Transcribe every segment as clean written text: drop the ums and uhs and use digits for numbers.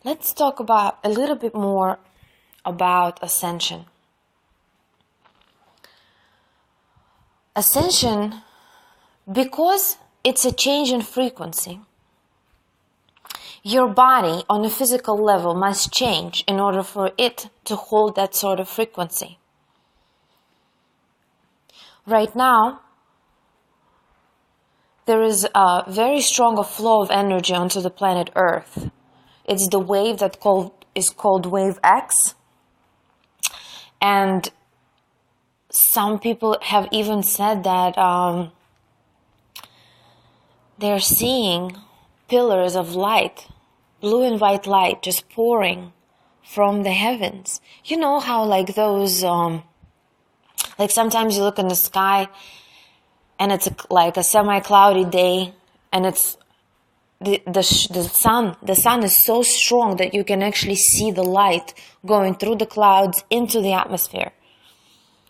Let's talk about a little bit more about ascension. Ascension, because it's a change in frequency, your body on a physical level must change in order for it to hold that sort of frequency. Right now, there is a very strong flow of energy onto the planet Earth. It's the wave that is called wave X. And some people have even said that they're seeing pillars of light, blue and white light, just pouring from the heavens. You know how like those, like sometimes you look in the sky and it's like a semi-cloudy day, and it's the sun is so strong that you can actually see the light going through the clouds into the atmosphere.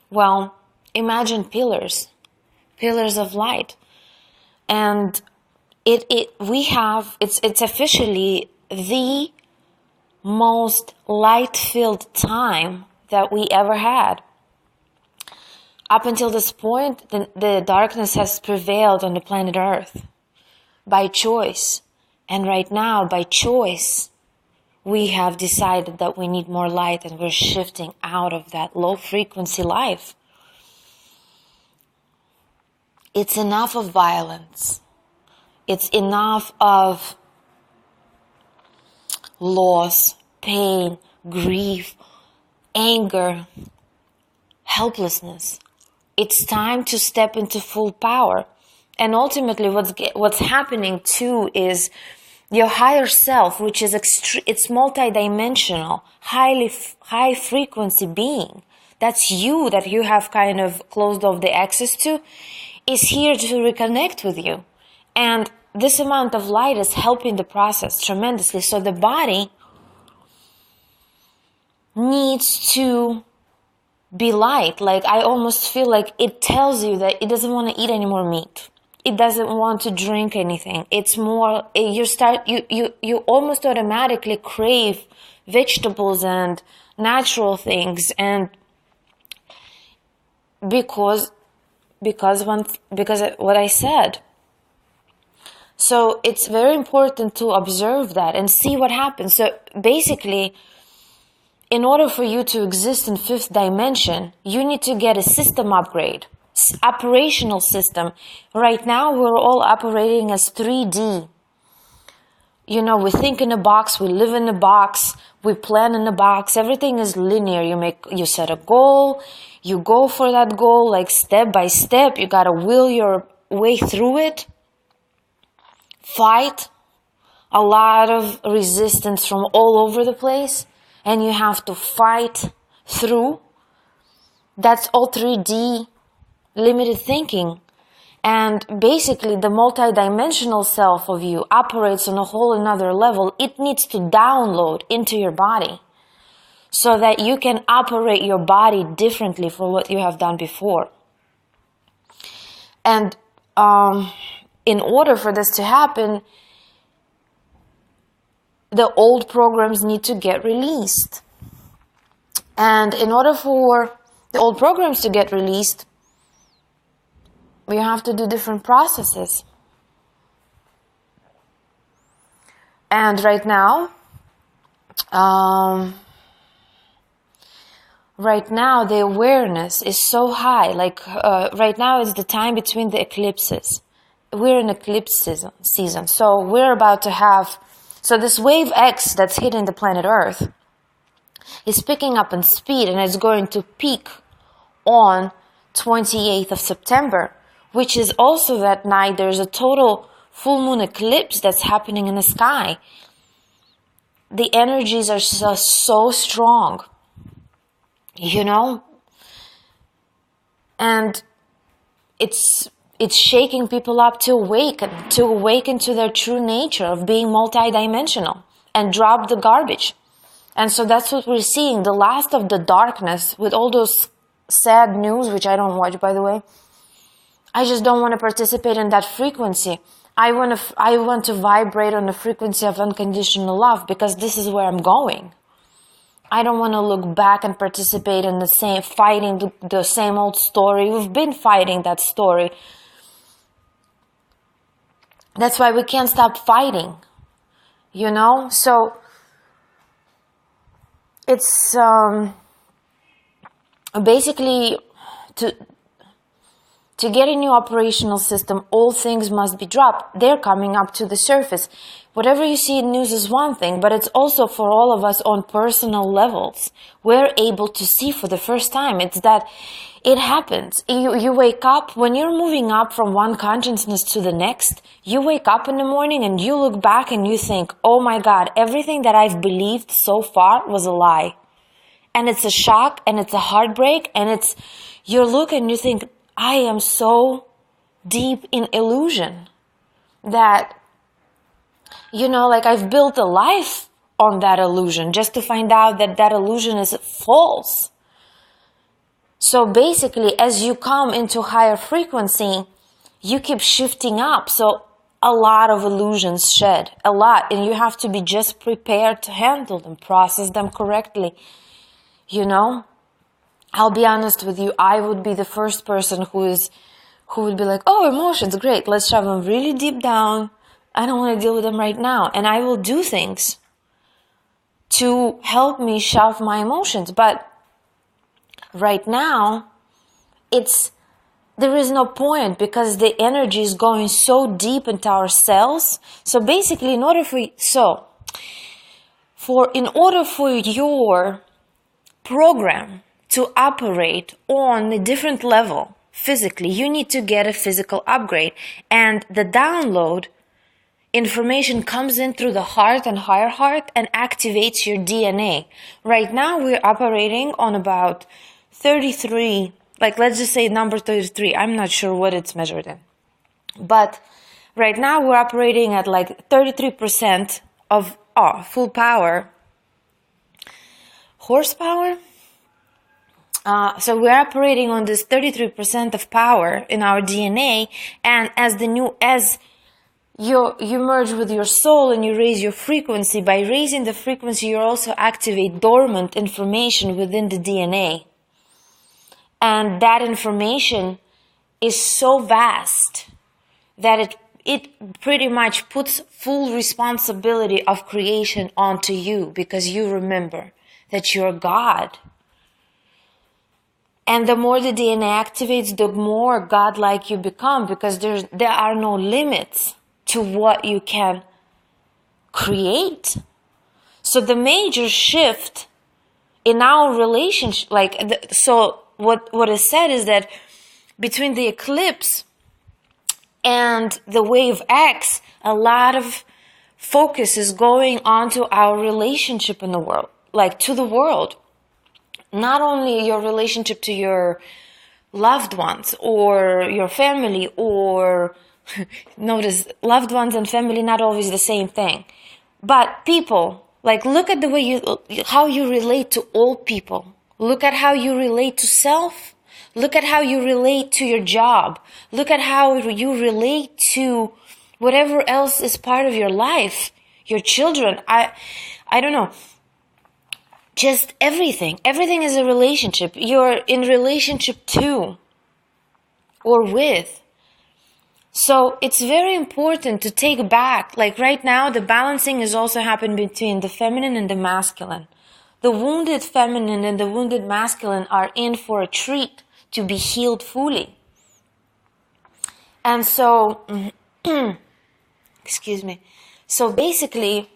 Well, imagine pillars of light, and it's officially the most light-filled time that we ever had. Up until this point, the darkness has prevailed on the planet Earth by choice. And right now, by choice, we have decided that we need more light, and we're shifting out of that low-frequency life. It's enough of violence. It's enough of loss, pain, grief, anger, helplessness. It's time to step into full power. And ultimately what's happening too is your higher self, which is it's multidimensional, high frequency being. That's you that you have kind of closed off the access to, is here to reconnect with you. And this amount of light is helping the process tremendously. So the body needs to be light. Like, I almost feel like it tells you that it doesn't want to eat any more meat. It doesn't want to drink anything. It's more, you almost automatically crave vegetables and natural things, and because what I said. So it's very important to observe that and see what happens. So basically, in order for you to exist in fifth dimension, you need to get a system upgrade, operational system. Right now, we're all operating as 3D. You know, we think in a box, we live in a box, we plan in a box. Everything is linear. You set a goal, you go for that goal, like step by step. You gotta will your way through it. Fight a lot of resistance from all over the place, and you have to fight through. That's all 3D limited thinking. And basically the multidimensional self of you operates on a whole another level. It needs to download into your body so that you can operate your body differently from what you have done before. And in order for this to happen, the old programs need to get released. And in order for the old programs to get released, we have to do different processes. And right now the awareness is so high. Like right now is the time between the eclipses. We're in eclipse season. So we're about to have, so this wave X that's hitting the planet Earth is picking up in speed, and it's going to peak on 28th of September, which is also that night there's a total full moon eclipse that's happening in the sky. The energies are so strong, you know, and it's shaking people up to awaken to their true nature of being multidimensional and drop the garbage. And so that's what we're seeing, the last of the darkness with all those sad news, which I don't watch, by the way. I just don't want to participate in that frequency. I want to vibrate on the frequency of unconditional love because this is where I'm going. I don't want to look back and participate in fighting the same old story. We've been fighting that story. That's why we can't stop fighting, you know? So it's basically to get a new operational system, all things must be dropped. They're coming up to the surface. Whatever you see in news is one thing, but it's also for all of us on personal levels. We're able to see for the first time. It's that it happens. You wake up, when you're moving up from one consciousness to the next, you wake up in the morning and you look back and you think, oh my God, everything that I've believed so far was a lie. And it's a shock and it's a heartbreak and you look and you think, I am so deep in illusion that, you know, like I've built a life on that illusion just to find out that that illusion is false. So basically, as you come into higher frequency, you keep shifting up. So a lot of illusions shed, a lot. And you have to be just prepared to handle them, process them correctly, you know. I'll be honest with you, I would be the first person who would be like, oh, emotions, great, let's shove them really deep down. I don't want to deal with them right now. And I will do things to help me shove my emotions. But right now, there is no point because the energy is going so deep into our cells. So basically, in order for your program to operate on a different level physically, you need to get a physical upgrade. And the download information comes in through the heart and higher heart and activates your DNA. Right now, we're operating on about 33, like let's just say number 33. I'm not sure what it's measured in. But right now, we're operating at like 33% of full power. Horsepower? So we're operating on this 33% of power in our DNA, and as you merge with your soul and you raise your frequency, by raising the frequency, you also activate dormant information within the DNA. And that information is so vast that it pretty much puts full responsibility of creation onto you because you remember that you're God. And the more the DNA activates, the more godlike you become because there are no limits to what you can create. So the major shift in our relationship, what is said is that between the eclipse and the wave X, a lot of focus is going onto our relationship in the world, like to the world. Not only your relationship to your loved ones or your family, or notice loved ones and family not always the same thing, but people, like look at the way how you relate to all people. Look at how you relate to self. Look at how you relate to your job. Look at how you relate to whatever else is part of your life, your children. I don't know. Just everything. Everything is a relationship. You're in relationship to or with. So it's very important to take back. Like right now, the balancing is also happening between the feminine and the masculine. The wounded feminine and the wounded masculine are in for a treat to be healed fully. And so, excuse me. So basically,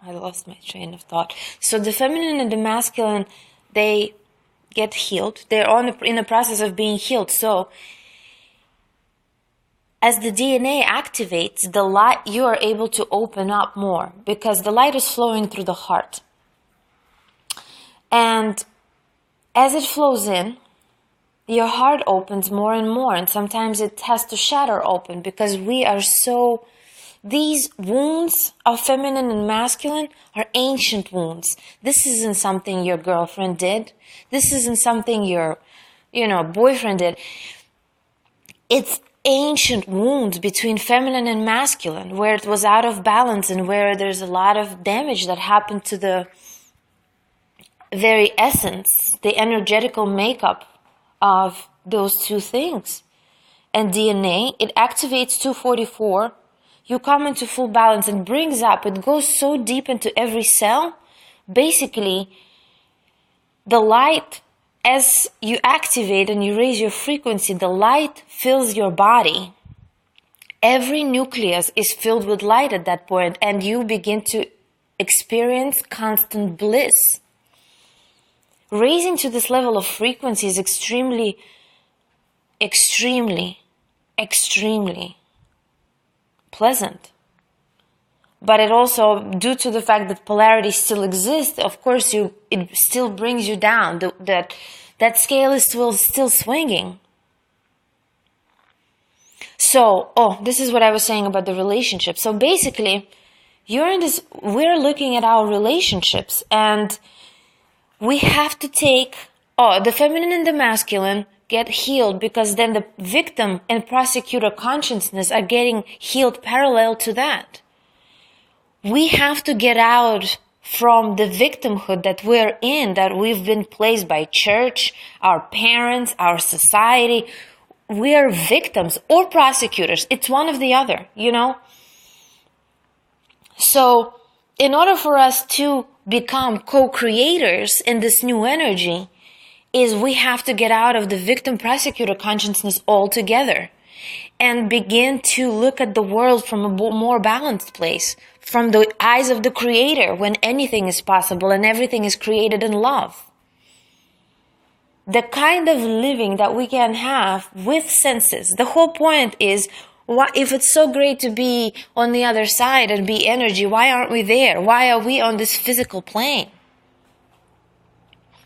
I lost my train of thought. So the feminine and the masculine, they get healed. They're in the process of being healed. So as the DNA activates, the light, you are able to open up more because the light is flowing through the heart. And as it flows in, your heart opens more and more. And sometimes it has to shatter open because we are so... These wounds of feminine and masculine are ancient wounds. This isn't something your girlfriend did. This isn't something your, boyfriend did. It's ancient wounds between feminine and masculine, where it was out of balance and where there's a lot of damage that happened to the very essence, the energetical makeup of those two things. And DNA, it activates 244. You come into full balance and brings up, it goes so deep into every cell. Basically, the light, as you activate and you raise your frequency, the light fills your body. Every nucleus is filled with light at that point, and you begin to experience constant bliss. Raising to this level of frequency is extremely, extremely, extremely pleasant. But it also, due to the fact that polarity still exists, of course, it still brings you down. That scale is still swinging. So, this is what I was saying about the relationship. So basically, we're looking at our relationships, and we have to take, the feminine and the masculine get healed, because then the victim and prosecutor consciousness are getting healed parallel to that. We have to get out from the victimhood that we're in, that we've been placed by church, our parents, our society. We are victims or prosecutors. It's one of the other, So, in order for us to become co-creators in this new energy, is we have to get out of the victim-prosecutor consciousness altogether and begin to look at the world from a more balanced place, from the eyes of the Creator, when anything is possible and everything is created in love. The kind of living that we can have with senses. The whole point is, if it's so great to be on the other side and be energy, why aren't we there? Why are we on this physical plane?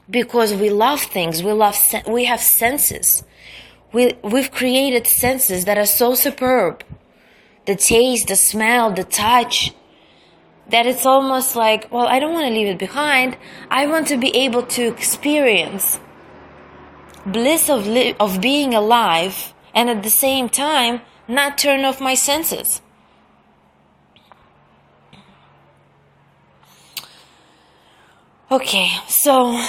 Because we love things. We have senses. We've created senses that are so superb. The taste, the smell, the touch, that it's almost like, I don't want to leave it behind. I want to be able to experience bliss of being alive, and at the same time not turn off my senses. Okay, so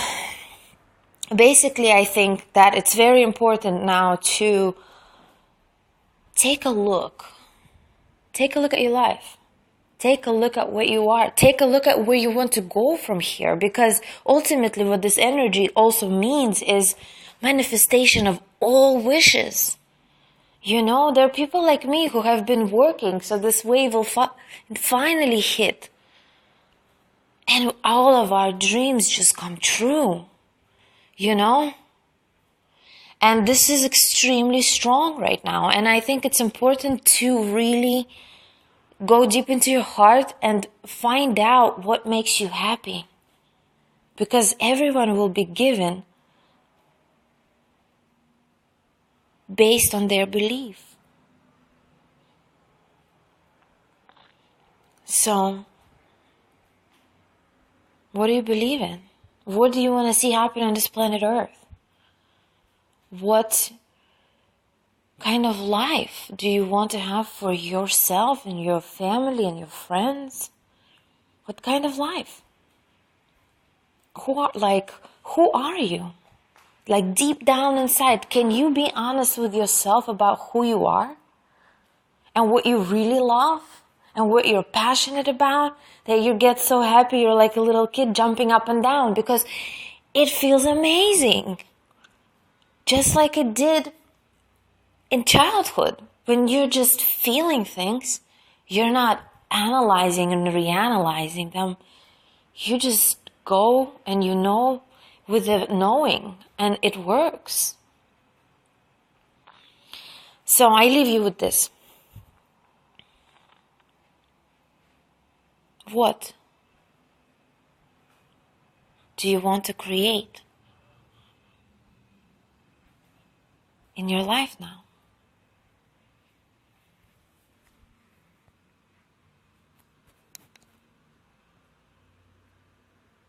basically I think that it's very important now to take a look at your life. Take a look at what you are. Take a look at where you want to go from here, because ultimately what this energy also means is manifestation of all wishes. There are people like me who have been working, so this wave will finally hit. And all of our dreams just come true, And this is extremely strong right now. And I think it's important to really go deep into your heart and find out what makes you happy. Because everyone will be given based on their belief. So, what do you believe in? What do you want to see happen on this planet Earth? What kind of life do you want to have for yourself and your family and your friends? What kind of life? Who are you? Like deep down inside, can you be honest with yourself about who you are? And what you really love? And what you're passionate about? That you get so happy you're like a little kid jumping up and down because it feels amazing. Just like it did in childhood. When you're just feeling things, you're not analyzing and reanalyzing them. You just go and with the knowing, and it works. So I leave you with this. What do you want to create in your life now?